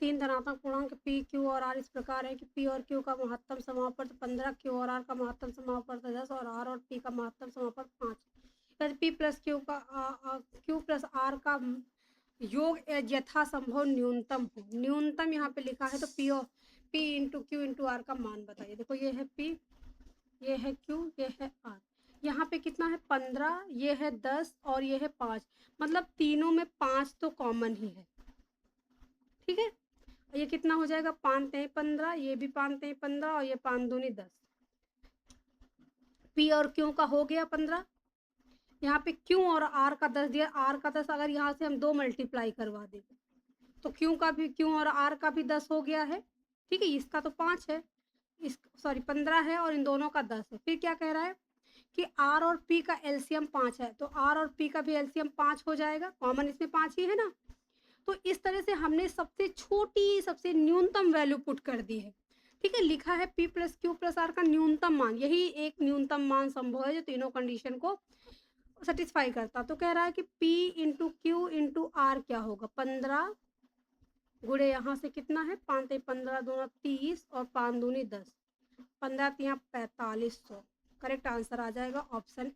तीन धनात्मक पूर्णांक पी क्यू और आर इस प्रकार है कि पी और क्यू का महत्तम समापवर्त 15, क्यू और आर का महत्तम समापवर्त 10 और आर और पी का महत्तम समापवर्त 5। यदि पी प्लस क्यू का क्यू प्लस आर का योग यथासंभव न्यूनतम हो, न्यूनतम यहाँ पे लिखा है, तो P into Q into R का मान बताइए। देखो ये है पी, ये है क्यू, ये है आर। यहाँ पे कितना है 15, ये है 10 और ये है 5, मतलब तीनों में 5 तो कॉमन ही है। ठीक है, ये कितना हो जाएगा 5 तेई 15, ये भी 5 तेई 15 और ये 5 दूनी 10। पी और क्यू का हो गया 15, यहाँ पे क्यू और आर का 10 दिया, आर का 10 अगर यहाँ से हम 2 मल्टीप्लाई करवा देंगे तो क्यू और आर का भी 10 हो गया है। ठीक है, इसका तो 5 है, इस सॉरी 15 है और इन दोनों का 10 है। फिर क्या कह रहा है कि आर और पी का एलसीएम 5 है, तो आर और पी का भी एलसीएम 5 हो जाएगा, कॉमन इसमें 5 ही है ना। तो इस तरह से हमने सबसे छोटी सबसे न्यूनतम वैल्यू पुट कर दी है। ठीक है, लिखा है P plus Q plus R का न्यूनतम मान, यही एक न्यूनतम मान संभव है जो तीनों कंडीशन को सेटिस्फाई करता। तो कह रहा है कि P into Q into R क्या होगा 15 गुड़े यहाँ से कितना है 5 ते 15 दूना 30 और 5 दूनी 10, 15 तिया 4500। करेक्ट आंसर आ जाएगा ऑप्शन